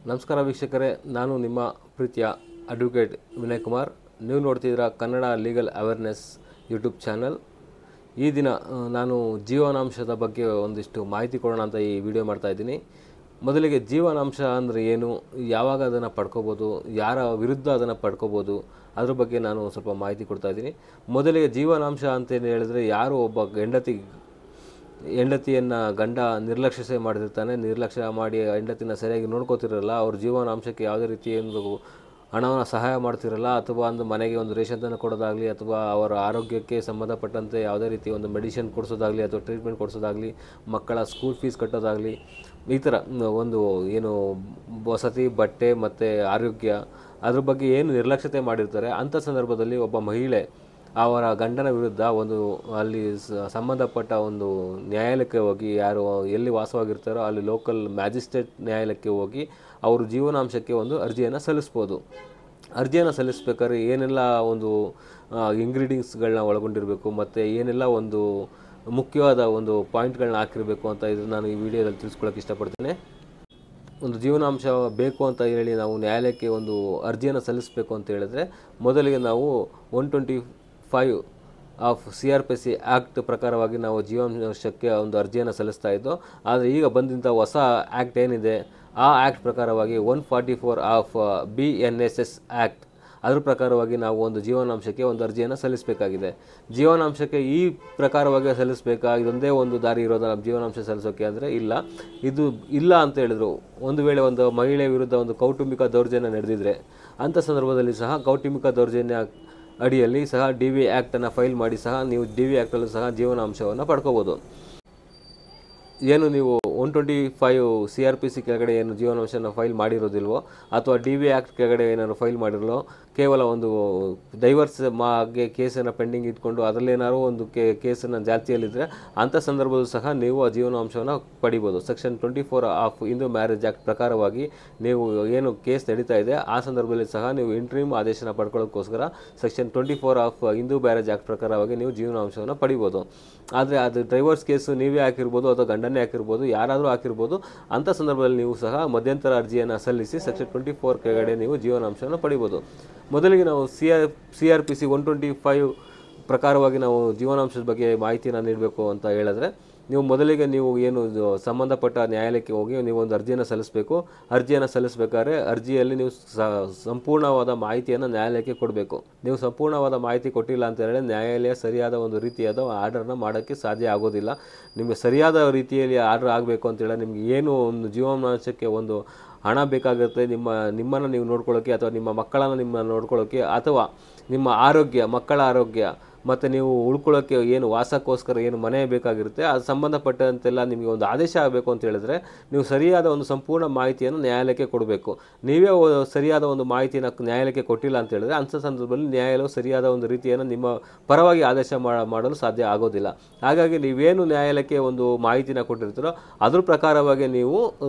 ನಮಸ್ಕಾರ ವೀಕ್ಷಕರೇ, ನಾನು ನಿಮ್ಮ ಪ್ರೀತಿಯ ಅಡ್ವೊಕೇಟ್ ವಿನಯ್ ಕುಮಾರ್. ನೀವು ನೋಡ್ತಿದ್ದೀರಾ Kannada legal awareness YouTube channel. ಈ ದಿನ ನಾನು ಜೀವನಾಂಶದ ಬಗ್ಗೆ ಒಂದಿಷ್ಟು ಮಾಹಿತಿ ಕೊಡೋಣ ಅಂತ ಈ ವಿಡಿಯೋ ಮಾಡ್ತಾಯಿದ್ದೀನಿ. ಮೊದಲಿಗೆ ಜೀವನಾಂಶ ಅಂದರೆ ಏನು, ಯಾವಾಗ ಅದನ್ನು ಪಡ್ಕೋಬೋದು, ಯಾರ ವಿರುದ್ಧ ಅದನ್ನು ಪಡ್ಕೋಬೋದು, ಅದ್ರ ಬಗ್ಗೆ ನಾನು ಸ್ವಲ್ಪ ಮಾಹಿತಿ ಕೊಡ್ತಾಯಿದ್ದೀನಿ. ಮೊದಲಿಗೆ ಜೀವನಾಂಶ ಅಂತೇನು ಹೇಳಿದ್ರೆ, ಯಾರು ಒಬ್ಬ ಹೆಂಡತಿಯನ್ನು ಗಂಡ ನಿರ್ಲಕ್ಷ್ಯ ಮಾಡಿರ್ತಾನೆ, ನಿರ್ಲಕ್ಷ್ಯ ಮಾಡಿ ಹೆಂಡತಿನ ಸರಿಯಾಗಿ ನೋಡ್ಕೋತಿರಲ್ಲ, ಅವ್ರ ಜೀವನಾಂಶಕ್ಕೆ ಯಾವುದೇ ರೀತಿಯ ಹಣವನ್ನು ಸಹಾಯ ಮಾಡ್ತಿರಲ್ಲ, ಅಥವಾ ಒಂದು ಮನೆಗೆ ಒಂದು ರೇಷನ್ ಕೊಡೋದಾಗಲಿ, ಅಥವಾ ಅವರ ಆರೋಗ್ಯಕ್ಕೆ ಸಂಬಂಧಪಟ್ಟಂತೆ ಯಾವುದೇ ರೀತಿ ಒಂದು ಮೆಡಿಸಿನ್ ಕೊಡಿಸೋದಾಗಲಿ, ಅಥವಾ ಟ್ರೀಟ್ಮೆಂಟ್ ಕೊಡಿಸೋದಾಗಲಿ, ಮಕ್ಕಳ ಸ್ಕೂಲ್ ಫೀಸ್ ಕಟ್ಟೋದಾಗಲಿ, ಈ ಥರ ಒಂದು ಏನು ವಸತಿ, ಬಟ್ಟೆ ಮತ್ತು ಆರೋಗ್ಯ ಅದ್ರ ಬಗ್ಗೆ ಏನು ನಿರ್ಲಕ್ಷ್ಯತೆ ಮಾಡಿರ್ತಾರೆ, ಅಂಥ ಸಂದರ್ಭದಲ್ಲಿ ಒಬ್ಬ ಮಹಿಳೆ ಅವರ ಗಂಡನ ವಿರುದ್ಧ ಒಂದು ಅಲ್ಲಿ ಸಂಬಂಧಪಟ್ಟ ಒಂದು ನ್ಯಾಯಾಲಯಕ್ಕೆ ಹೋಗಿ, ಯಾರು ಎಲ್ಲಿ ವಾಸವಾಗಿರ್ತಾರೋ ಅಲ್ಲಿ ಲೋಕಲ್ ಮ್ಯಾಜಿಸ್ಟ್ರೇಟ್ ನ್ಯಾಯಾಲಯಕ್ಕೆ ಹೋಗಿ ಅವರು ಜೀವನಾಂಶಕ್ಕೆ ಒಂದು ಅರ್ಜಿಯನ್ನು ಸಲ್ಲಿಸ್ಬೋದು. ಅರ್ಜಿಯನ್ನು ಸಲ್ಲಿಸ್ಬೇಕಾದ್ರೆ ಏನೆಲ್ಲ ಒಂದು ಇಂಗ್ರೀಡಿಯೆಂಟ್ಸ್ಗಳನ್ನ ಒಳಗೊಂಡಿರಬೇಕು, ಮತ್ತು ಏನೆಲ್ಲ ಒಂದು ಮುಖ್ಯವಾದ ಒಂದು ಪಾಯಿಂಟ್ಗಳನ್ನ ಹಾಕಿರಬೇಕು ಅಂತ ಇದು ನಾನು ಈ ವಿಡಿಯೋದಲ್ಲಿ ತಿಳಿಸ್ಕೊಳ್ಳೋಕೆ ಇಷ್ಟಪಡ್ತೇನೆ. ಒಂದು ಜೀವನಾಂಶ ಬೇಕು ಅಂತ ಹೇಳಿ ನಾವು ನ್ಯಾಯಾಲಯಕ್ಕೆ ಒಂದು ಅರ್ಜಿಯನ್ನು ಸಲ್ಲಿಸಬೇಕು ಅಂತ ಹೇಳಿದ್ರೆ, ಮೊದಲಿಗೆ ನಾವು 125 ಆಫ್ CRPC ಆ್ಯಕ್ಟ್ ಪ್ರಕಾರವಾಗಿ ನಾವು ಜೀವನಾಂಶಕ್ಕೆ ಒಂದು ಅರ್ಜಿಯನ್ನು ಸಲ್ಲಿಸ್ತಾ ಇದ್ದೋ. ಆದರೆ ಈಗ ಬಂದಂಥ ಹೊಸ ಆ್ಯಕ್ಟ್ ಏನಿದೆ, ಆ ಆ್ಯಕ್ಟ್ ಪ್ರಕಾರವಾಗಿ 144 ಆಫ್ BNSS ಆ್ಯಕ್ಟ್, ಅದ್ರ ಪ್ರಕಾರವಾಗಿ ನಾವು ಒಂದು ಜೀವನಾಂಶಕ್ಕೆ ಒಂದು ಅರ್ಜಿಯನ್ನು ಸಲ್ಲಿಸಬೇಕಾಗಿದೆ. ಜೀವನಾಂಶಕ್ಕೆ ಈ ಪ್ರಕಾರವಾಗಿ ಸಲ್ಲಿಸಬೇಕಾ, ಇದೊಂದೇ ಒಂದು ದಾರಿ ಇರೋದು ನಮ್ಮ ಜೀವನಾಂಶ ಸಲ್ಲಿಸೋಕ್ಕೆ ಅಂದರೆ ಇಲ್ಲ. ಇದು ಇಲ್ಲ ಅಂತ ಹೇಳಿದ್ರು, ಒಂದು ವೇಳೆ ಒಂದು ಮಹಿಳೆ ವಿರುದ್ಧ ಒಂದು ಕೌಟುಂಬಿಕ ದೌರ್ಜನ್ಯ ನಡೆದಿದ್ರೆ, ಅಂಥ ಸಂದರ್ಭದಲ್ಲಿ ಸಹ ಕೌಟುಂಬಿಕ ದೌರ್ಜನ್ಯ ಅಡಿಯಲ್ಲಿ ಸಹ DV ಆ್ಯಕ್ಟನ್ನು ಫೈಲ್ ಮಾಡಿ ಸಹ ನೀವು DV ಆ್ಯಕ್ಟಲ್ಲೂ ಸಹ ಜೀವನಾಂಶವನ್ನು ಪಡ್ಕೋಬೋದು. ಏನು ನೀವು 125 CRPC ಕೆಳಗಡೆ ಏನು ಜೀವನಾಂಶನ ಫೈಲ್ ಮಾಡಿರೋದಿಲ್ವೋ, ಅಥವಾ DV ಆ್ಯಕ್ಟ್ ಕೆಳಗಡೆ ಏನಾದ್ರು ಫೈಲ್ ಮಾಡಿರಲೋ, ಕೇವಲ ಒಂದು ಡೈವರ್ಸ್ ಕೇಸನ್ನು ಪೆಂಡಿಂಗ್ ಇಟ್ಕೊಂಡು ಅದರಲ್ಲೇನಾದ್ರು ಒಂದು ಕೇಸನ್ನು ಜಾಸ್ತಿಯಲ್ಲಿದ್ದರೆ, ಅಂಥ ಸಂದರ್ಭದಲ್ಲೂ ಸಹ ನೀವು ಆ ಜೀವನಾಂಶವನ್ನು ಪಡಿಬೋದು. Section 24 of Hindu marriage act ಪ್ರಕಾರವಾಗಿ ನೀವು ಏನು ಕೇಸ್ ನಡೀತಾ ಇದೆ, ಆ ಸಂದರ್ಭದಲ್ಲಿ ಸಹ ನೀವು ಇಂಟ್ರೀಮ್ ಆದೇಶನ ಪಡ್ಕೊಳ್ಳೋಕ್ಕೋಸ್ಕರ section 24 of Hindu marriage act ಪ್ರಕಾರವಾಗಿ ನೀವು ಜೀವನಾಂಶವನ್ನು ಪಡಿಬೋದು. ಆದರೆ ಅದು ಡೈವರ್ಸ್ ಕೇಸು ನೀವೇ ಹಾಕಿರ್ಬೋದು, ಅಥವಾ ಗಂಡನೇ ಹಾಕಿರ್ಬೋದು, ಯಾರಾದರೂ ಹಾಕಿರ್ಬೋದು. ಅಂಥ ಸಂದರ್ಭದಲ್ಲಿ ನೀವು ಸಹ ಮಧ್ಯಂತರ ಅರ್ಜಿಯನ್ನು ಸಲ್ಲಿಸಿ ಸೆಕ್ಷನ್ 24 ಕೆಳಗಡೆ ನೀವು ಜೀವನಾಂಶವನ್ನು ಪಡಿಬೋದು. ಮೊದಲಿಗೆ ನಾವು CRPC 125 ಪ್ರಕಾರವಾಗಿ ನಾವು ಜೀವನಾಂಶದ ಬಗ್ಗೆ ಮಾಹಿತಿಯನ್ನು ನೀಡಬೇಕು ಅಂತ ಹೇಳಿದ್ರೆ, ನೀವು ಮೊದಲಿಗೆ ನೀವು ಏನು ಸಂಬಂಧಪಟ್ಟ ನ್ಯಾಯಾಲಯಕ್ಕೆ ಹೋಗಿ ನೀವು ಒಂದು ಅರ್ಜಿಯನ್ನು ಸಲ್ಲಿಸಬೇಕು. ಅರ್ಜಿಯನ್ನು ಸಲ್ಲಿಸಬೇಕಾದ್ರೆ ಅರ್ಜಿಯಲ್ಲಿ ನೀವು ಸಂಪೂರ್ಣವಾದ ಮಾಹಿತಿಯನ್ನು ನ್ಯಾಯಾಲಯಕ್ಕೆ ಕೊಡಬೇಕು. ನೀವು ಸಂಪೂರ್ಣವಾದ ಮಾಹಿತಿ ಕೊಟ್ಟಿಲ್ಲ ಅಂತ ಹೇಳಿದ್ರೆ ನ್ಯಾಯಾಲಯ ಸರಿಯಾದ ಒಂದು ರೀತಿಯಾದ ಆರ್ಡರ್ನ ಮಾಡೋಕ್ಕೆ ಸಾಧ್ಯ ಆಗೋದಿಲ್ಲ. ನಿಮಗೆ ಸರಿಯಾದ ರೀತಿಯಲ್ಲಿ ಆರ್ಡರ್ ಆಗಬೇಕು ಅಂತೇಳಿ ನಿಮಗೆ ಏನು ಒಂದು ಜೀವನಾಂಶಕ್ಕೆ ಒಂದು ಹಣ ಬೇಕಾಗುತ್ತೆ, ನಿಮ್ಮನ್ನು ನೀವು ನೋಡ್ಕೊಳ್ಳೋಕ್ಕೆ, ಅಥವಾ ನಿಮ್ಮ ಮಕ್ಕಳನ್ನು ನಿಮ್ಮನ್ನು ನೋಡ್ಕೊಳ್ಳೋಕ್ಕೆ, ಅಥವಾ ನಿಮ್ಮ ಆರೋಗ್ಯ, ಮಕ್ಕಳ ಆರೋಗ್ಯ, ಮತ್ತು ನೀವು ಉಳ್ಕೊಳ್ಳೋಕ್ಕೆ ಏನು ವಾಸಕ್ಕೋಸ್ಕರ ಏನು ಮನೆ ಬೇಕಾಗಿರುತ್ತೆ, ಅದು ಸಂಬಂಧಪಟ್ಟಂತೆಲ್ಲ ನಿಮಗೆ ಒಂದು ಆದೇಶ ಆಗಬೇಕು ಅಂತ ಹೇಳಿದ್ರೆ ನೀವು ಸರಿಯಾದ ಒಂದು ಸಂಪೂರ್ಣ ಮಾಹಿತಿಯನ್ನು ನ್ಯಾಯಾಲಯಕ್ಕೆ ಕೊಡಬೇಕು. ನೀವೇ ಸರಿಯಾದ ಒಂದು ಮಾಹಿತಿಯನ್ನು ನ್ಯಾಯಾಲಯಕ್ಕೆ ಕೊಟ್ಟಿಲ್ಲ ಅಂತ ಹೇಳಿದ್ರೆ, ಅಂಥ ಸಂದರ್ಭದಲ್ಲಿ ನ್ಯಾಯಾಲಯವು ಸರಿಯಾದ ಒಂದು ರೀತಿಯನ್ನು ನಿಮ್ಮ ಪರವಾಗಿ ಆದೇಶ ಮಾಡಲು ಸಾಧ್ಯ ಆಗೋದಿಲ್ಲ. ಹಾಗಾಗಿ ನೀವೇನು ನ್ಯಾಯಾಲಯಕ್ಕೆ ಒಂದು ಮಾಹಿತಿನ ಕೊಟ್ಟಿರ್ತೀರೋ ಅದ್ರ ಪ್ರಕಾರವಾಗಿ ನೀವು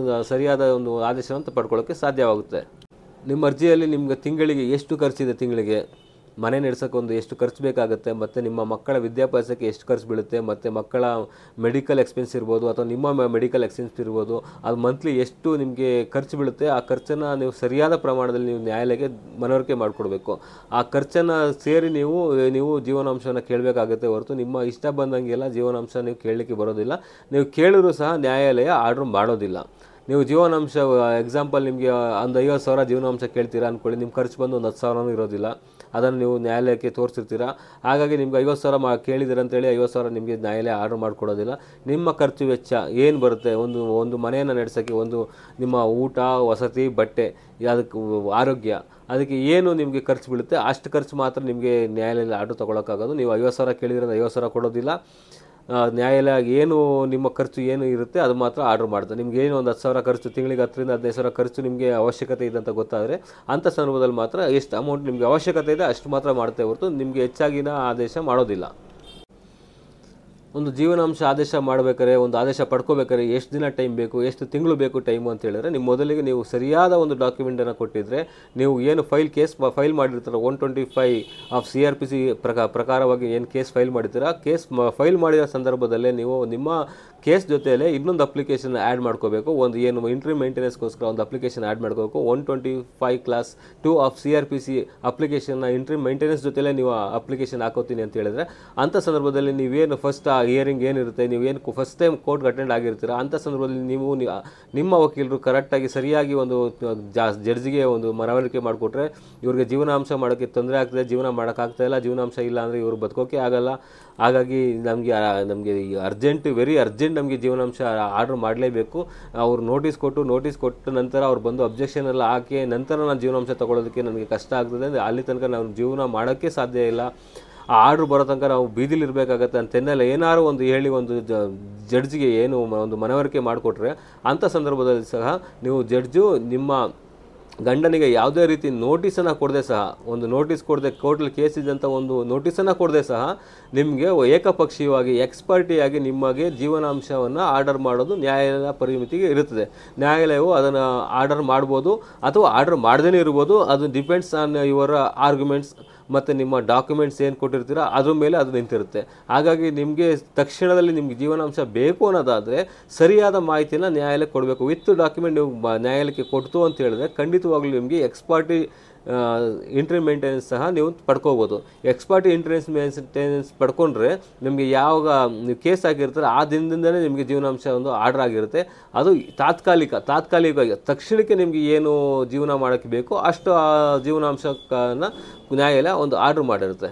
ಸರಿಯಾದ ಒಂದು ಆದೇಶವನ್ನು ಪಡ್ಕೊಳ್ಳೋಕ್ಕೆ ಸಾಧ್ಯವಾಗುತ್ತೆ. ನಿಮ್ಮ ಅರ್ಜಿಯಲ್ಲಿ ನಿಮಗೆ ತಿಂಗಳಿಗೆ ಎಷ್ಟು ಖರ್ಚಿದೆ, ತಿಂಗಳಿಗೆ ಮನೆ ನಡೆಸೋಕ್ಕೆ ಒಂದು ಎಷ್ಟು ಖರ್ಚು ಬೇಕಾಗುತ್ತೆ, ಮತ್ತು ನಿಮ್ಮ ಮಕ್ಕಳ ವಿದ್ಯಾಭ್ಯಾಸಕ್ಕೆ ಎಷ್ಟು ಖರ್ಚು ಬೀಳುತ್ತೆ, ಮತ್ತು ಮಕ್ಕಳ ಮೆಡಿಕಲ್ ಎಕ್ಸ್ಪೆನ್ಸ್ ಇರ್ಬೋದು, ಅಥವಾ ನಿಮ್ಮ ಮೆಡಿಕಲ್ ಎಕ್ಸ್ಪೆನ್ಸ್ ಇರ್ಬೋದು, ಅದು ಮಂತ್ಲಿ ಎಷ್ಟು ನಿಮಗೆ ಖರ್ಚು ಬೀಳುತ್ತೆ, ಆ ಖರ್ಚನ್ನು ನೀವು ಸರಿಯಾದ ಪ್ರಮಾಣದಲ್ಲಿ ನೀವು ನ್ಯಾಯಾಲಯಕ್ಕೆ ಮನವರಿಕೆ ಮಾಡಿಕೊಡ್ಬೇಕು. ಆ ಖರ್ಚನ್ನು ಸೇರಿ ನೀವು ಜೀವನಾಂಶವನ್ನು ಕೇಳಬೇಕಾಗುತ್ತೆ ಹೊರತು ನಿಮ್ಮ ಇಷ್ಟ ಬಂದಂಗೆಲ್ಲ ಜೀವನಾಂಶ ನೀವು ಕೇಳಲಿಕ್ಕೆ ಬರೋದಿಲ್ಲ. ನೀವು ಕೇಳಿದ್ರು ಸಹ ನ್ಯಾಯಾಲಯ ಆರ್ಡ್ರ್ ಮಾಡೋದಿಲ್ಲ. ನೀವು ಜೀವನಾಂಶ ಎಕ್ಸಾಂಪಲ್ ನಿಮಗೆ ಒಂದು 50,000 ಜೀವನಾಂಶ ಕೇಳ್ತೀರಾ ಅಂದ್ಕೊಳ್ಳಿ, ನಿಮ್ಮ ಖರ್ಚು ಬಂದು ಒಂದು 10,000 ಇರೋದಿಲ್ಲ. ಅದನ್ನು ನೀವು ನ್ಯಾಯಾಲಯಕ್ಕೆ ತೋರಿಸಿರ್ತೀರ. ಹಾಗಾಗಿ ನಿಮ್ಗೆ 50,000 ಕೇಳಿದ್ದೀರ ಅಂತೇಳಿ 50,000 ನಿಮಗೆ ನ್ಯಾಯಾಲಯ ಆರ್ಡರ್ ಮಾಡಿಕೊಡೋದಿಲ್ಲ. ನಿಮ್ಮ ಖರ್ಚು ವೆಚ್ಚ ಏನು ಬರುತ್ತೆ, ಒಂದು ಮನೆಯನ್ನು ನಡೆಸೋಕ್ಕೆ, ಒಂದು ನಿಮ್ಮ ಊಟ, ವಸತಿ, ಬಟ್ಟೆ, ಅದಕ್ಕೆ ಆರೋಗ್ಯ, ಅದಕ್ಕೆ ಏನು ನಿಮಗೆ ಖರ್ಚು ಬೀಳುತ್ತೆ ಅಷ್ಟು ಖರ್ಚು ಮಾತ್ರ ನಿಮಗೆ ನ್ಯಾಯಾಲಯದಲ್ಲಿ ಆರ್ಡರ್ ತೊಗೊಳಕ್ಕಾಗೋದು. ನೀವು 50,000 ಕೇಳಿದ್ರೆ 50,000 ಕೊಡೋದಿಲ್ಲ. ನ್ಯಾಯಾಲಯ ಏನು ನಿಮ್ಮ ಖರ್ಚು ಏನು ಇರುತ್ತೆ ಅದು ಮಾತ್ರ ಆರ್ಡರ್ ಮಾಡ್ತಾರೆ. ನಿಮ್ಗೆ ಏನು ಒಂದು 10,000 ಖರ್ಚು, ತಿಂಗಳಿಗೆ 10,000 ರಿಂದ 15,000 ಖರ್ಚು ನಿಮಗೆ ಅವಶ್ಯಕತೆ ಇದೆ ಅಂತ ಗೊತ್ತಾದರೆ, ಅಂಥ ಸಂದರ್ಭದಲ್ಲಿ ಮಾತ್ರ ಎಷ್ಟು ಅಮೌಂಟ್ ನಿಮಗೆ ಅವಶ್ಯಕತೆ ಇದೆ ಅಷ್ಟು ಮಾತ್ರ ಮಾಡ್ತೇ ಹೊರತು ನಿಮಗೆ ಹೆಚ್ಚಾಗಿನ ಆದೇಶ ಮಾಡೋದಿಲ್ಲ. ಒಂದು ಜೀವನಾಂಶ ಆದೇಶ ಮಾಡಬೇಕಾದ್ರೆ, ಒಂದು ಆದೇಶ ಪಡ್ಕೋಬೇಕಾದ್ರೆ ಎಷ್ಟು ದಿನ ಟೈಮ್ ಬೇಕು, ಎಷ್ಟು ತಿಂಗಳು ಬೇಕು ಟೈಮು ಅಂತ ಹೇಳಿದ್ರೆ, ನೀವು ಮೊದಲಿಗೆ ನೀವು ಸರಿಯಾದ ಒಂದು ಡಾಕ್ಯುಮೆಂಟನ್ನು ಕೊಟ್ಟಿದ್ರೆ, ನೀವು ಏನು ಫೈಲ್ ಮಾಡಿರ್ತೀರ 125 ಆಫ್ CRPC ಪ್ರಕಾರವಾಗಿ ಏನು ಕೇಸ್ ಫೈಲ್ ಮಾಡಿರ್ತೀರ, ಫೈಲ್ ಮಾಡಿದ ಸಂದರ್ಭದಲ್ಲೇ ನೀವು ನಿಮ್ಮ ಕೇಸ್ ಜೊತೆಯಲ್ಲೇ ಇನ್ನೊಂದು ಅಪ್ಲಿಕೇಶನ್ ಆ್ಯಡ್ ಮಾಡ್ಕೋಬೇಕು. ಒಂದು ಏನು ಇಂಟ್ರಿ ಮೇಂಟೆನೆನ್ಸ್ಗೋಸ್ಕರ ಒಂದು ಅಪ್ಲಿಕೇಶನ್ ಆ್ಯಡ್ ಮಾಡ್ಕೋಬೇಕು. 125 ಕ್ಲಾಸ್ 2 ಆಫ್ CRPC ಅಪ್ಲಿಕೇಶನ್ನ ಇಂಟ್ರಿ ಮೇಂಟೆನೆನ್ಸ್ ಜೊತೆಲೇ ನೀವು ಅಪ್ಲಿಕೇಶನ್ ಹಾಕೋತೀನಿ ಅಂತ ಹೇಳಿದ್ರೆ, ಅಂಥ ಸಂದರ್ಭದಲ್ಲಿ ನೀವೇನು ಫಸ್ಟ್ ಆ ಹಿಯರಿಂಗ್ ಏನಿರುತ್ತೆ, ನೀವೇನು ಫಸ್ಟ್ ಟೈಮ್ ಕೋರ್ಟ್ಗೆ ಅಟೆಂಡ್ ಆಗಿರ್ತೀರ, ಅಂಥ ಸಂದರ್ಭದಲ್ಲಿ ನೀವು ನಿಮ್ಮ ವಕೀಲರು ಕರೆಕ್ಟಾಗಿ ಸರಿಯಾಗಿ ಒಂದು ಜಡ್ಜಿಗೆ ಒಂದು ಮನವರಿಕೆ ಮಾಡಿಕೊಟ್ರೆ, ಇವ್ರಿಗೆ ಜೀವನಾಂಶ ಮಾಡೋಕ್ಕೆ ತೊಂದರೆ ಆಗ್ತದೆ, ಜೀವನ ಮಾಡೋಕ್ಕಾಗ್ತಾಯಿಲ್ಲ, ಜೀವನಾಂಶ ಇಲ್ಲ ಅಂದರೆ ಇವರು ಬದುಕೋಕೆ ಆಗಲ್ಲ. ಹಾಗಾಗಿ ನಮಗೆ ವೆರಿ ಅರ್ಜೆಂಟ್ ನಮಗೆ ಜೀವನಾಂಶ ಆರ್ಡ್ರ್ ಮಾಡಲೇಬೇಕು. ಅವ್ರು ನೋಟಿಸ್ ಕೊಟ್ಟ ನಂತರ ಅವ್ರು ಬಂದು ಅಬ್ಜೆಕ್ಷನ್ ಎಲ್ಲ ಹಾಕಿ ನಂತರ ನಾನು ಜೀವನಾಂಶ ತೊಗೊಳೋದಕ್ಕೆ ನನಗೆ ಕಷ್ಟ ಆಗ್ತದೆ. ಅಲ್ಲಿ ತನಕ ನಾವು ಜೀವನ ಮಾಡೋಕ್ಕೆ ಸಾಧ್ಯ ಇಲ್ಲ. ಆ ಆರ್ಡ್ರ್ ಬರೋ ತನಕ ನಾವು ಬೀದಿಲಿರಬೇಕಾಗತ್ತೆ ಅಂತೆಲ್ಲ ಏನಾದ್ರು ಒಂದು ಹೇಳಿ ಒಂದು ಜಡ್ಜಿಗೆ ಏನು ಒಂದು ಮನವರಿಕೆ ಮಾಡಿಕೊಟ್ರೆ, ಅಂಥ ಸಂದರ್ಭದಲ್ಲಿ ಸಹ ನೀವು ಜಡ್ಜು ನಿಮ್ಮ ಗಂಡನಿಗೆ ಯಾವುದೇ ರೀತಿ ನೋಟಿಸನ್ನು ಕೊಡದೆ ಸಹ, ಒಂದು ನೋಟಿಸ್ ಕೊಡದೆ ಕೋರ್ಟಲ್ಲಿ ಕೇಸ್ ಇದ್ದಂಥ ಒಂದು ನೋಟಿಸನ್ನು ಕೊಡದೆ ಸಹ ನಿಮಗೆ ಏಕಪಕ್ಷೀಯವಾಗಿ ಎಕ್ಸ್ಪರ್ಟಿಯಾಗಿ ನಿಮಗೆ ಜೀವನಾಂಶವನ್ನು ಆರ್ಡರ್ ಮಾಡೋದು ನ್ಯಾಯಾಲಯದ ಪರಿಮಿತಿಗೆ ಇರುತ್ತದೆ. ನ್ಯಾಯಾಲಯವು ಅದನ್ನು ಆರ್ಡರ್ ಮಾಡ್ಬೋದು ಅಥವಾ ಆರ್ಡರ್ ಮಾಡದೇ ಇರ್ಬೋದು. ಅದು ಡಿಪೆಂಡ್ಸ್ ಆನ್ ಯುವರ್ ಆರ್ಗ್ಯುಮೆಂಟ್ಸ್ ಮತ್ತು ನಿಮ್ಮ ಡಾಕ್ಯುಮೆಂಟ್ಸ್ ಏನು ಕೊಟ್ಟಿರ್ತೀರ ಅದ್ರ ಮೇಲೆ ಅದು ನಿಂತಿರುತ್ತೆ. ಹಾಗಾಗಿ ನಿಮಗೆ ತಕ್ಷಣದಲ್ಲಿ ನಿಮಗೆ ಜೀವನಾಂಶ ಬೇಕು ಅನ್ನೋದಾದರೆ ಸರಿಯಾದ ಮಾಹಿತಿಯನ್ನು ನ್ಯಾಯಾಲಯಕ್ಕೆ ಕೊಡಬೇಕು. ವಿತ್ ಡಾಕ್ಯುಮೆಂಟ್ ನೀವು ನ್ಯಾಯಾಲಯಕ್ಕೆ ಕೊಡ್ತು ಅಂತ ಹೇಳಿದ್ರೆ ಖಂಡಿತವಾಗ್ಲೂ ನಿಮಗೆ ಎಕ್ಸ್ಪರ್ಟಿ ಇಂಟ್ರಿ ಮೇಂಟೆನೆನ್ಸ್ ಸಹ ನೀವು ಪಡ್ಕೋಬೋದು. ಎಕ್ಸ್ಪರ್ಟಿ ಇಂಟ್ರಿ ಮೇಂಟೆನೆನ್ಸ್ ಪಡ್ಕೊಂಡ್ರೆ ನಿಮಗೆ ಯಾವಾಗ ನೀವು ಕೇಸ್ ಆಗಿರ್ತಾರೆ ಆ ದಿನದಿಂದಲೇ ನಿಮಗೆ ಜೀವನಾಂಶ ಒಂದು ಆರ್ಡರ್ ಆಗಿರುತ್ತೆ. ಅದು ತಾತ್ಕಾಲಿಕವಾಗಿ ತಕ್ಷಣಕ್ಕೆ ನಿಮಗೆ ಏನು ಜೀವನ ಮಾಡೋಕ್ಕೆ ಬೇಕೋ ಅಷ್ಟು ಆ ಜೀವನಾಂಶನ ನ್ಯಾಯಾಲಯ ಒಂದು ಆರ್ಡರ್ ಮಾಡಿರುತ್ತೆ.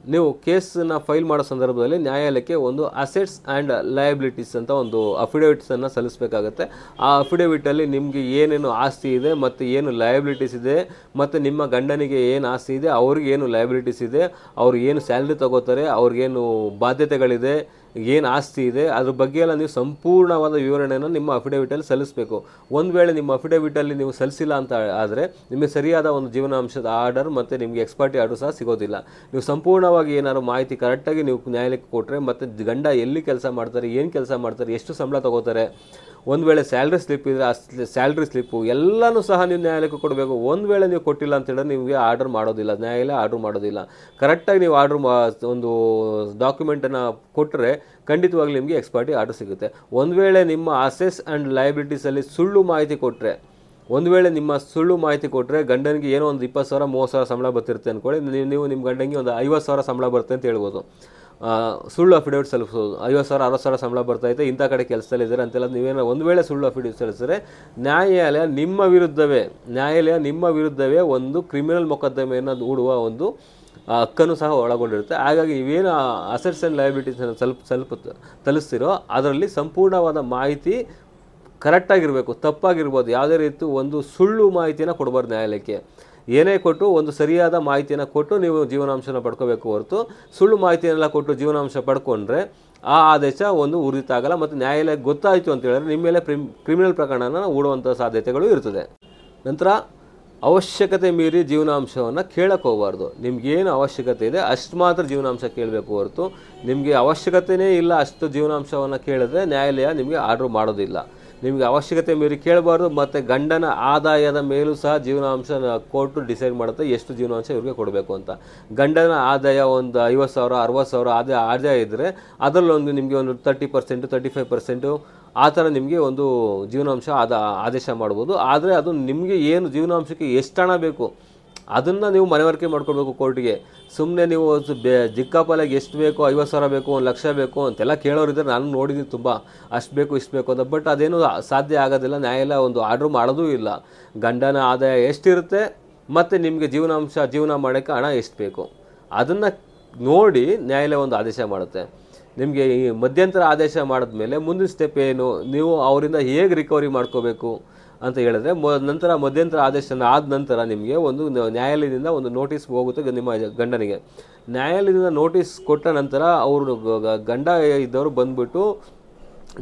ನೀವು ಕೇಸನ್ನು ಫೈಲ್ ಮಾಡೋ ಸಂದರ್ಭದಲ್ಲಿ ನ್ಯಾಯಾಲಯಕ್ಕೆ ಒಂದು ಅಸೆಟ್ಸ್ ಆ್ಯಂಡ್ ಲಯಬಿಲಿಟೀಸ್ ಅಂತ ಒಂದು ಅಫಿಡವಿಟ್ಸನ್ನು ಸಲ್ಲಿಸಬೇಕಾಗತ್ತೆ. ಆ ಅಫಿಡವಿಟಲ್ಲಿ ನಿಮಗೆ ಏನೇನು ಆಸ್ತಿ ಇದೆ ಮತ್ತು ಏನು ಲಯಬಿಲಿಟೀಸ್ ಇದೆ ಮತ್ತು ನಿಮ್ಮ ಗಂಡನಿಗೆ ಏನು ಆಸ್ತಿ ಇದೆ, ಅವ್ರಿಗೆ ಏನು ಲಯಬಿಲಿಟೀಸ್ ಇದೆ, ಅವ್ರು ಏನು ಸ್ಯಾಲ್ರಿ ತಗೋತಾರೆ, ಅವ್ರಿಗೇನು ಬಾಧ್ಯತೆಗಳಿದೆ, ಏನು ಆಸ್ತಿ ಇದೆ, ಅದ್ರ ಬಗ್ಗೆ ಎಲ್ಲ ನೀವು ಸಂಪೂರ್ಣವಾದ ವಿವರಣೆಯನ್ನು ನಿಮ್ಮ ಅಫಿಡವಿಟಲ್ಲಿ ಸಲ್ಲಿಸಬೇಕು. ಒಂದು ವೇಳೆ ನಿಮ್ಮ ಅಫಿಡವಿಟಲ್ಲಿ ನೀವು ಸಲ್ಲಿಸಿಲ್ಲ ಅಂತ ಆದರೆ ನಿಮಗೆ ಸರಿಯಾದ ಒಂದು ಜೀವನಾಂಶದ ಆರ್ಡರ್ ಮತ್ತು ನಿಮಗೆ ಎಕ್ಸ್ಪರ್ಟಿ ಆರ್ಡರ್ ಸಹ ಸಿಗೋದಿಲ್ಲ. ನೀವು ಸಂಪೂರ್ಣವಾಗಿ ಏನಾದ್ರು ಮಾಹಿತಿ ಕರೆಕ್ಟಾಗಿ ನೀವು ನ್ಯಾಯಾಲಯಕ್ಕೆ ಕೊಟ್ಟರೆ, ಮತ್ತು ಗಂಡ ಎಲ್ಲಿ ಕೆಲಸ ಮಾಡ್ತಾರೆ, ಏನು ಕೆಲಸ ಮಾಡ್ತಾರೆ, ಎಷ್ಟು ಸಂಬಳ ತಗೋತಾರೆ, ಒಂದು ವೇಳೆ ಸ್ಯಾಲ್ರಿ ಸ್ಲಿಪ್ ಇದ್ದರೆ ಆ ಸ್ಯಾಲ್ರಿ ಸ್ಲಿಪ್ಪು ಎಲ್ಲನೂ ಸಹ ನೀವು ನ್ಯಾಯಾಲಯಕ್ಕೆ ಕೊಡಬೇಕು. ಒಂದು ವೇಳೆ ನೀವು ಕೊಟ್ಟಿಲ್ಲ ಅಂತ ಹೇಳಿದ್ರೆ ನಿಮಗೆ ಆರ್ಡರ್ ಮಾಡೋದಿಲ್ಲ, ನ್ಯಾಯಾಲಯ ಆರ್ಡರ್ ಮಾಡೋದಿಲ್ಲ. ಕರೆಕ್ಟಾಗಿ ನೀವು ಒಂದು ಡಾಕ್ಯುಮೆಂಟನ್ನು ಕೊಟ್ಟರೆ ಖಂಡಿತವಾಗ್ಲೂ ನಿಮಗೆ ಎಕ್ಸ್ಪರ್ಟಿ ಆರ್ಡರ್ ಸಿಗುತ್ತೆ. ಒಂದು ವೇಳೆ ನಿಮ್ಮ ಅಸೆಸ್ ಆ್ಯಂಡ್ ಲಯಬಿಲಿಟೀಸಲ್ಲಿ ಸುಳ್ಳು ಮಾಹಿತಿ ಕೊಟ್ಟರೆ, ಗಂಡನಿಗೆ ಏನೋ ಒಂದು 20,000 30,000 ಸಂಬಳ ಬರ್ತಿರುತ್ತೆ ಅಂದ್ಕೊಳ್ಳಿ, ನೀವು ನಿಮ್ಮ ಗಂಡನಿಗೆ ಒಂದು 50,000 ಸಂಬಳ ಬರುತ್ತೆ ಅಂತ ಹೇಳ್ಬೋದು. ಸುಳ್ಳು ಅಫಿಡವಿಟ್ ಸಲ್ಲಿಸೋದು, 50,000 60,000 ಸಂಬಳ ಬರ್ತೈತೆ, ಇಂಥ ಕಡೆ ಕೆಲಸದಲ್ಲಿದ್ದಾರೆ ಅಂತೆಲ್ಲ ನೀವೇನೋ ಒಂದು ವೇಳೆ ಸುಳ್ಳು ಅಫಿಡವಿಟ್ ಸಲ್ಲಿಸಿದ್ರೆ ನ್ಯಾಯಾಲಯ ನಿಮ್ಮ ವಿರುದ್ಧವೇ ಒಂದು ಕ್ರಿಮಿನಲ್ ಮೊಕದ್ದಮೆಯನ್ನು ಹೂಡುವ ಒಂದು ಹಕ್ಕನ್ನು ಸಹ ಒಳಗೊಂಡಿರುತ್ತೆ. ಹಾಗಾಗಿ ನೀವೇನು ಅಸೆಟ್ಸ್ ಆ್ಯಂಡ್ ಲಯಬಿಲಿಟೀಸನ್ನು ಸ್ವಲ್ಪ ತಲಿಸ್ತಿರೋ ಅದರಲ್ಲಿ ಸಂಪೂರ್ಣವಾದ ಮಾಹಿತಿ ಕರೆಕ್ಟಾಗಿರಬೇಕು. ತಪ್ಪಾಗಿರ್ಬೋದು, ಯಾವುದೇ ರೀತಿ ಒಂದು ಸುಳ್ಳು ಮಾಹಿತಿಯನ್ನು ಕೊಡಬಾರ್ದು ನ್ಯಾಯಾಲಯಕ್ಕೆ. ಏನೇ ಕೊಟ್ಟು ಒಂದು ಸರಿಯಾದ ಮಾಹಿತಿಯನ್ನು ಕೊಟ್ಟು ನೀವು ಜೀವನಾಂಶನ ಪಡ್ಕೋಬೇಕು ಹೊರತು ಸುಳ್ಳು ಮಾಹಿತಿಯನ್ನೆಲ್ಲ ಕೊಟ್ಟು ಜೀವನಾಂಶ ಪಡ್ಕೊಂಡ್ರೆ ಆ ಆದೇಶ ಒಂದು ಉರಿತ ಆಗಲ್ಲ. ಮತ್ತು ನ್ಯಾಯಾಲಯಕ್ಕೆ ಗೊತ್ತಾಯಿತು ಅಂತ ಹೇಳಿದ್ರೆ ನಿಮ್ಮ ಮೇಲೆ ಕ್ರಿಮಿನಲ್ ಪ್ರಕರಣನ ಹೂಡುವಂಥ ಸಾಧ್ಯತೆಗಳು ಇರ್ತದೆ. ನಂತರ ಅವಶ್ಯಕತೆ ಮೀರಿ ಜೀವನಾಂಶವನ್ನು ಕೇಳಕ್ಕೆ ಹೋಗಬಾರ್ದು. ನಿಮಗೇನು ಅವಶ್ಯಕತೆ ಇದೆ ಅಷ್ಟು ಮಾತ್ರ ಜೀವನಾಂಶ ಕೇಳಬೇಕು ಹೊರತು ನಿಮಗೆ ಅವಶ್ಯಕತೆಯೇ ಇಲ್ಲ ಅಷ್ಟು ಜೀವನಾಂಶವನ್ನು ಕೇಳಿದ್ರೆ ನ್ಯಾಯಾಲಯ ನಿಮಗೆ ಆರ್ಡ್ರ್ ಮಾಡೋದಿಲ್ಲ. ನಿಮಗೆ ಅವಶ್ಯಕತೆ ಮೀರಿ ಕೇಳಬಾರ್ದು. ಮತ್ತು ಗಂಡನ ಆದಾಯದ ಮೇಲೂ ಸಹ ಜೀವನಾಂಶ ಕೋರ್ಟು ಡಿಸೈಡ್ ಮಾಡುತ್ತೆ ಎಷ್ಟು ಜೀವನಾಂಶ ಇವ್ರಿಗೆ ಕೊಡಬೇಕು ಅಂತ. ಗಂಡನ ಆದಾಯ ಒಂದು 50,000 60,000 ಆದಾಯ ಇದ್ದರೆ ಅದರಲ್ಲೊಂದು ನಿಮಗೆ ಒಂದು 30% 35% ಆ ಥರ ನಿಮಗೆ ಒಂದು ಜೀವನಾಂಶ ಆದೇಶ ಮಾಡ್ಬೋದು. ಆದರೆ ಅದು ನಿಮಗೆ ಏನು ಜೀವನಾಂಶಕ್ಕೆ ಎಷ್ಟು ಹಣ ಬೇಕು ಅದನ್ನು ನೀವು ಮನವರಿಕೆ ಮಾಡ್ಕೊಳ್ಬೇಕು ಕೋರ್ಟಿಗೆ. ಸುಮ್ಮನೆ ನೀವು ಜಿಕ್ಕಾಪಲಾಗಿ ಎಷ್ಟು ಬೇಕು, 50,000 ಬೇಕು, 1,00,000 ಬೇಕು ಅಂತೆಲ್ಲ ಕೇಳೋರಿದ್ದರೆ ನಾನು ನೋಡಿದ್ದೀನಿ ತುಂಬ, ಅಷ್ಟು ಬೇಕು ಇಷ್ಟು ಬೇಕು ಅಂತ. ಬಟ್ ಅದೇನು ಸಾಧ್ಯ ಆಗೋದಿಲ್ಲ. ನ್ಯಾಯಾಲಯ ಒಂದು ಆರ್ಡ್ರ್ ಮಾಡೋದೂ ಇಲ್ಲ. ಗಂಡನ ಆದಾಯ ಎಷ್ಟಿರುತ್ತೆ ಮತ್ತು ನಿಮಗೆ ಜೀವನ ಮಾಡೋಕ್ಕೆ ಹಣ ಎಷ್ಟು ಬೇಕು ಅದನ್ನು ನೋಡಿ ನ್ಯಾಯಾಲಯ ಒಂದು ಆದೇಶ ಮಾಡುತ್ತೆ. ನಿಮಗೆ ಈ ಮಧ್ಯಂತರ ಆದೇಶ ಮಾಡಿದ್ಮೇಲೆ ಮುಂದಿನ ಸ್ಟೆಪ್ ಏನು, ನೀವು ಅವರಿಂದ ಹೇಗೆ ರಿಕವರಿ ಮಾಡ್ಕೋಬೇಕು ಅಂತ ಹೇಳಿದ್ರೆ, ನಂತರ ಮಧ್ಯಂತರ ಆದೇಶ ಆದ ನಂತರ ನಿಮಗೆ ಒಂದು ನ್ಯಾಯಾಲಯದಿಂದ ಒಂದು ನೋಟಿಸ್ ಹೋಗುತ್ತೆ ನಿಮ್ಮ ಗಂಡನಿಗೆ. ನ್ಯಾಯಾಲಯದಿಂದ ನೋಟಿಸ್ ಕೊಟ್ಟ ನಂತರ ಅವರು ಗಂಡ ಇದ್ದವರು ಬಂದುಬಿಟ್ಟು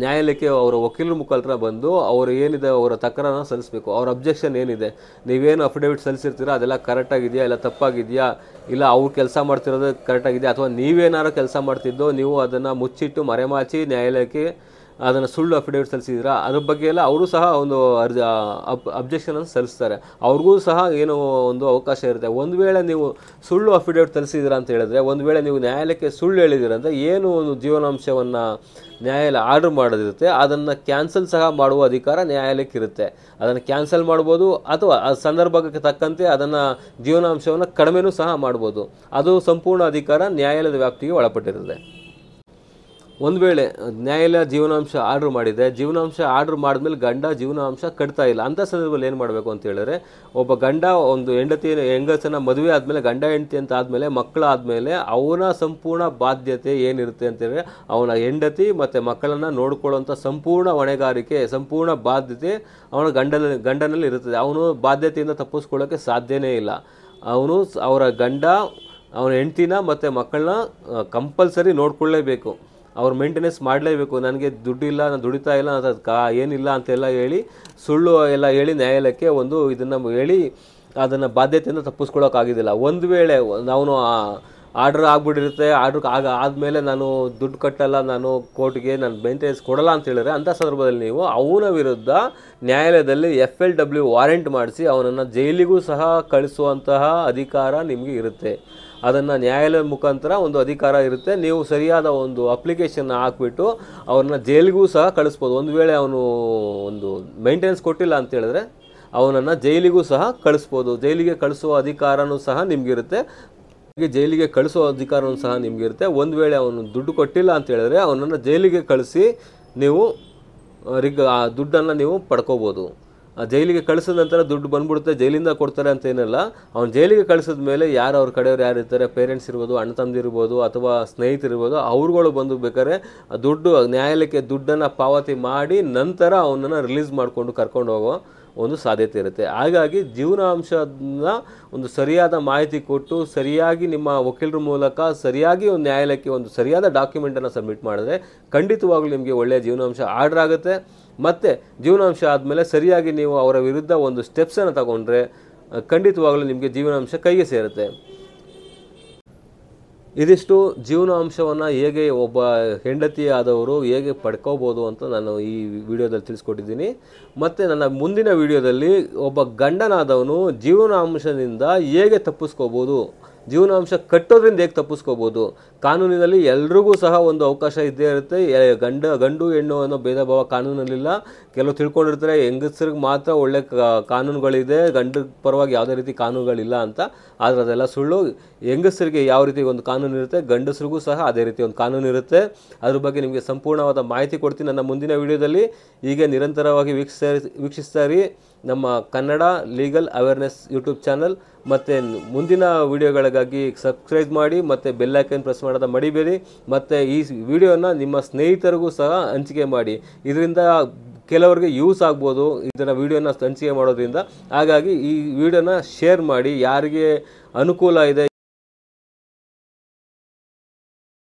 ನ್ಯಾಯಾಲಯಕ್ಕೆ ಅವರ ವಕೀಲರ ಮುಖಾಂತರ ಬಂದು ಅವರು ಏನಿದೆ ಅವರ ತಕರಾರನ್ನು ಸಲ್ಲಿಸಬೇಕು. ಅವ್ರ ಅಬ್ಜೆಕ್ಷನ್ ಏನಿದೆ, ನೀವೇನು ಅಫಿಡೇವಿಟ್ ಸಲ್ಲಿಸಿರ್ತೀರೋ ಅದೆಲ್ಲ ಕರೆಕ್ಟಾಗಿದೆಯಾ, ಇಲ್ಲ ತಪ್ಪಾಗಿದೆಯಾ, ಇಲ್ಲ ಅವ್ರು ಕೆಲಸ ಮಾಡ್ತಿರೋದು ಕರೆಕ್ಟಾಗಿದೆಯಾ, ಅಥವಾ ನೀವೇನಾರು ಕೆಲಸ ಮಾಡ್ತಿದ್ದೋ ನೀವು ಅದನ್ನು ಮುಚ್ಚಿಟ್ಟು ಮರೆಮಾಚಿ ನ್ಯಾಯಾಲಯಕ್ಕೆ ಅದನ್ನು ಸುಳ್ಳು ಅಫಿಡೇವಿಟ್ ಸಲ್ಲಿಸಿದ್ದೀರಾ, ಅದ್ರ ಬಗ್ಗೆ ಎಲ್ಲ ಅವರು ಸಹ ಒಂದು ಅಬ್ಜೆಕ್ಷನನ್ನು ಸಲ್ಲಿಸ್ತಾರೆ. ಅವ್ರಿಗೂ ಸಹ ಏನೋ ಒಂದು ಅವಕಾಶ ಇರುತ್ತೆ. ಒಂದು ವೇಳೆ ನೀವು ಸುಳ್ಳು ಅಫಿಡೇವಿಟ್ ಸಲ್ಲಿಸಿದ್ದೀರಾ ಅಂತ ಹೇಳಿದ್ರೆ, ಒಂದು ವೇಳೆ ನೀವು ನ್ಯಾಯಾಲಯಕ್ಕೆ ಸುಳ್ಳು ಹೇಳಿದ್ದೀರಂತ ಏನು ಒಂದು ಜೀವನಾಂಶವನ್ನು ನ್ಯಾಯಾಲಯ ಆರ್ಡರ್ ಮಾಡೋದಿರುತ್ತೆ, ಅದನ್ನು ಕ್ಯಾನ್ಸಲ್ ಸಹ ಮಾಡುವ ಅಧಿಕಾರ ನ್ಯಾಯಾಲಯಕ್ಕೆ ಇರುತ್ತೆ. ಅದನ್ನು ಕ್ಯಾನ್ಸಲ್ ಮಾಡ್ಬೋದು, ಅಥವಾ ಆ ಸಂದರ್ಭಕ್ಕೆ ತಕ್ಕಂತೆ ಅದನ್ನು ಜೀವನಾಂಶವನ್ನು ಕಡಿಮೆನೂ ಸಹ ಮಾಡ್ಬೋದು. ಅದು ಸಂಪೂರ್ಣ ಅಧಿಕಾರ ನ್ಯಾಯಾಲಯದ ವ್ಯಾಪ್ತಿಗೆ ಒಳಪಟ್ಟಿರುತ್ತೆ. ಒಂದು ವೇಳೆ ನ್ಯಾಯಾಲಯ ಜೀವನಾಂಶ ಆರ್ಡ್ರ್ ಮಾಡಿದೆ, ಜೀವನಾಂಶ ಆರ್ಡ್ರ್ ಮಾಡಿದ್ಮೇಲೆ ಗಂಡ ಜೀವನಾಂಶ ಕಟ್ತಾ ಇಲ್ಲ, ಅಂಥ ಸಂದರ್ಭದಲ್ಲಿ ಏನು ಮಾಡಬೇಕು ಅಂತ ಹೇಳಿದ್ರೆ, ಒಬ್ಬ ಗಂಡ ಒಂದು ಹೆಂಗಸನ್ನು ಮದುವೆ ಆದಮೇಲೆ, ಗಂಡ ಹೆಂಡತಿ ಅಂತ ಆದಮೇಲೆ, ಮಕ್ಕಳಾದಮೇಲೆ ಅವನ ಸಂಪೂರ್ಣ ಬಾಧ್ಯತೆ ಏನಿರುತ್ತೆ ಅಂತೇಳಿದ್ರೆ, ಅವನ ಹೆಂಡತಿ ಮತ್ತು ಮಕ್ಕಳನ್ನು ನೋಡ್ಕೊಳ್ಳೋಂಥ ಸಂಪೂರ್ಣ ಹೊಣೆಗಾರಿಕೆ, ಸಂಪೂರ್ಣ ಬಾಧ್ಯತೆ ಅವನ ಗಂಡನಲ್ಲಿ ಇರುತ್ತದೆ. ಅವನು ಬಾಧ್ಯತೆಯಿಂದ ತಪ್ಪಿಸ್ಕೊಳ್ಳೋಕ್ಕೆ ಸಾಧ್ಯನೇ ಇಲ್ಲ. ಅವನು ಅವರ ಗಂಡ ಅವನ ಹೆಂಡ್ತಿನ ಮತ್ತು ಮಕ್ಕಳನ್ನ ಕಂಪಲ್ಸರಿ ನೋಡ್ಕೊಳ್ಳೇಬೇಕು, ಅವ್ರು ಮೇಂಟೆನೆನ್ಸ್ ಮಾಡಲೇಬೇಕು. ನನಗೆ ದುಡ್ಡಿಲ್ಲ, ನಾನು ದುಡಿತಾ ಇಲ್ಲ, ಏನಿಲ್ಲ ಅಂತೆಲ್ಲ ಹೇಳಿ ಸುಳ್ಳು ಎಲ್ಲ ಹೇಳಿ ನ್ಯಾಯಾಲಯಕ್ಕೆ ಒಂದು ಇದನ್ನು ಹೇಳಿ ಅದನ್ನು ಬಾಧ್ಯತೆಯಿಂದ ತಪ್ಪಿಸ್ಕೊಳ್ಳೋಕ್ಕಾಗೋದಿಲ್ಲ. ಒಂದು ವೇಳೆ ಅವನು ಆರ್ಡ್ರ್ ಆಗಿಬಿಟ್ಟಿರುತ್ತೆ, ಆರ್ಡ್ರ್ ಆದಮೇಲೆ ನಾನು ದುಡ್ಡು ಕಟ್ಟಲ್ಲ, ನಾನು ಕೋರ್ಟ್ಗೆ ನಾನು ಮೇಂಟೆನೆನ್ಸ್ ಕೊಡಲ್ಲ ಅಂತ ಹೇಳಿದ್ರೆ, ಅಂಥ ಸಂದರ್ಭದಲ್ಲಿ ನೀವು ಅವನ ವಿರುದ್ಧ ನ್ಯಾಯಾಲಯದಲ್ಲಿ FLW ವಾರೆಂಟ್ ಮಾಡಿಸಿ ಅವನನ್ನು ಜೈಲಿಗೂ ಸಹ ಕಳಿಸುವಂತಹ ಅಧಿಕಾರ ನಿಮಗೆ ಇರುತ್ತೆ. ಅದನ್ನು ನ್ಯಾಯಾಲಯದ ಮುಖಾಂತರ ಒಂದು ಅಧಿಕಾರ ಇರುತ್ತೆ. ನೀವು ಸರಿಯಾದ ಒಂದು ಅಪ್ಲಿಕೇಶನ್ ಹಾಕ್ಬಿಟ್ಟು ಅವ್ರನ್ನ ಜೈಲಿಗೂ ಸಹ ಕಳಿಸ್ಬೋದು. ಒಂದು ವೇಳೆ ಅವನು ಒಂದು ಮೇಂಟೆನೆನ್ಸ್ ಕೊಟ್ಟಿಲ್ಲ ಅಂತ ಹೇಳಿದ್ರೆ ಅವನನ್ನು ಜೈಲಿಗೂ ಸಹ ಕಳಿಸ್ಬೋದು. ಜೈಲಿಗೆ ಕಳಿಸುವ ಅಧಿಕಾರನೂ ಸಹ ನಿಮಗಿರುತ್ತೆ. ಜೈಲಿಗೆ ಕಳಿಸೋ ಅಧಿಕಾರವೂ ಸಹ ನಿಮಗಿರುತ್ತೆ. ಒಂದು ವೇಳೆ ಅವನು ದುಡ್ಡು ಕೊಟ್ಟಿಲ್ಲ ಅಂತ ಹೇಳಿದ್ರೆ ಅವನನ್ನು ಜೈಲಿಗೆ ಕಳಿಸಿ ನೀವು ಆ ದುಡ್ಡನ್ನು ನೀವು ಪಡ್ಕೋಬೋದು. ಜೈಲಿಗೆ ಕಳಿಸಿದ ನಂತರ ದುಡ್ಡು ಬಂದ್ಬಿಡುತ್ತೆ, ಜೈಲಿಂದ ಕೊಡ್ತಾರೆ ಅಂತ ಏನಲ್ಲ. ಅವ್ನು ಜೈಲಿಗೆ ಕಳಿಸಿದ ಮೇಲೆ ಯಾರು ಅವ್ರ ಕಡೆಯವ್ರು ಯಾರು ಇರ್ತಾರೆ, ಪೇರೆಂಟ್ಸ್ ಇರ್ಬೋದು, ಅಣ್ಣ ತಮ್ಮದಿರ್ಬೋದು, ಅಥವಾ ಸ್ನೇಹಿತರಿರ್ಬೋದು, ಅವ್ರುಗಳು ಬಂದು ಬೇಕಾದ್ರೆ ದುಡ್ಡು ನ್ಯಾಯಾಲಯಕ್ಕೆ ದುಡ್ಡನ್ನು ಪಾವತಿ ಮಾಡಿ ನಂತರ ಅವನನ್ನು ರಿಲೀಸ್ ಮಾಡಿಕೊಂಡು ಕರ್ಕೊಂಡು ಹೋಗೋ ಒಂದು ಸಾಧ್ಯತೆ ಇರುತ್ತೆ. ಹಾಗಾಗಿ ಜೀವನಾಂಶನ ಒಂದು ಸರಿಯಾದ ಮಾಹಿತಿ ಕೊಟ್ಟು ಸರಿಯಾಗಿ ನಿಮ್ಮ ವಕೀಲರ ಮೂಲಕ ಸರಿಯಾಗಿ ಒಂದು ನ್ಯಾಯಾಲಯಕ್ಕೆ ಒಂದು ಸರಿಯಾದ ಡಾಕ್ಯುಮೆಂಟನ್ನು ಸಬ್ಮಿಟ್ ಮಾಡಿದ್ರೆ ಖಂಡಿತವಾಗ್ಲೂ ನಿಮಗೆ ಒಳ್ಳೆಯ ಜೀವನಾಂಶ ಆರ್ಡರ್ ಆಗುತ್ತೆ. ಮತ್ತು ಜೀವನಾಂಶ ಆದಮೇಲೆ ಸರಿಯಾಗಿ ನೀವು ಅವರ ವಿರುದ್ಧ ಒಂದು ಸ್ಟೆಪ್ಸನ್ನು ತಗೊಂಡ್ರೆ ಖಂಡಿತವಾಗ್ಲೂ ನಿಮಗೆ ಜೀವನಾಂಶ ಕೈಗೆ ಸೇರುತ್ತೆ. ಇದಿಷ್ಟು ಜೀವನಾಂಶವನ್ನು ಹೇಗೆ ಒಬ್ಬ ಹೆಂಡತಿ ಆದವರು ಹೇಗೆ ಪಡ್ಕೋಬೋದು ಅಂತ ನಾನು ಈ ವಿಡಿಯೋದಲ್ಲಿ ತಿಳಿಸ್ಕೊಟ್ಟಿದ್ದೀನಿ. ಮತ್ತು ನನ್ನ ಮುಂದಿನ ವಿಡಿಯೋದಲ್ಲಿ ಒಬ್ಬ ಗಂಡನಾದವನು ಜೀವನಾಂಶದಿಂದ ಹೇಗೆ ತಪ್ಪಿಸ್ಕೋಬೋದು, ಜೀವನಾಂಶ ಕಟ್ಟೋದ್ರಿಂದ ಹೇಗೆ ತಪ್ಪಿಸ್ಕೋಬೋದು. ಕಾನೂನಿನಲ್ಲಿ ಎಲ್ರಿಗೂ ಸಹ ಒಂದು ಅವಕಾಶ ಇದ್ದೇ ಇರುತ್ತೆ. ಗಂಡು ಹೆಣ್ಣು ಅನ್ನೋ ಭೇದ ಭಾವ ಕಾನೂನಲ್ಲಿಲ್ಲ. ಕೆಲವು ತಿಳ್ಕೊಂಡಿರ್ತಾರೆ ಹೆಂಗಸರಿಗೆ ಮಾತ್ರ ಒಳ್ಳೆ ಕಾನೂನುಗಳಿದೆ, ಗಂಡ ಪರವಾಗಿ ಯಾವುದೇ ರೀತಿ ಕಾನೂನುಗಳಿಲ್ಲ ಅಂತ. ಆದರೆ ಅದೆಲ್ಲ ಸುಳ್ಳು. ಹೆಂಗಸರಿಗೆ ಯಾವ ರೀತಿ ಒಂದು ಕಾನೂನು ಇರುತ್ತೆ, ಗಂಡಸರಿಗೂ ಸಹ ಅದೇ ರೀತಿ ಒಂದು ಕಾನೂನು ಇರುತ್ತೆ. ಅದ್ರ ಬಗ್ಗೆ ನಿಮಗೆ ಸಂಪೂರ್ಣವಾದ ಮಾಹಿತಿ ಕೊಡ್ತೀನಿ ನನ್ನ ಮುಂದಿನ ವಿಡಿಯೋದಲ್ಲಿ. ಹೀಗೆ ನಿರಂತರವಾಗಿ ವೀಕ್ಷಿಸ್ತಾ ಇರಿ ನಮ್ಮ Kannada legal awareness YouTube channel. ಮತ್ತು ಮುಂದಿನ ವಿಡಿಯೋಗಳಿಗಾಗಿ ಸಬ್ಸ್ಕ್ರೈಬ್ ಮಾಡಿ ಮತ್ತು ಬೆಲ್ ಐಕನ್ ಪ್ರೆಸ್ ಮಾಡೋದ ಮಡಿಬೇಡಿ. ಮತ್ತು ಈ ವಿಡಿಯೋನ ನಿಮ್ಮ ಸ್ನೇಹಿತರಿಗೂ ಸಹ ಹಂಚಿಕೆ ಮಾಡಿ. ಇದರಿಂದ ಕೆಲವರಿಗೆ ಯೂಸ್ ಆಗ್ಬೋದು ಇದನ್ನು ವಿಡಿಯೋನ ಹಂಚಿಕೆ ಮಾಡೋದ್ರಿಂದ. ಹಾಗಾಗಿ ಈ ವಿಡಿಯೋನ ಶೇರ್ ಮಾಡಿ, ಯಾರಿಗೆ ಅನುಕೂಲ ಇದೆ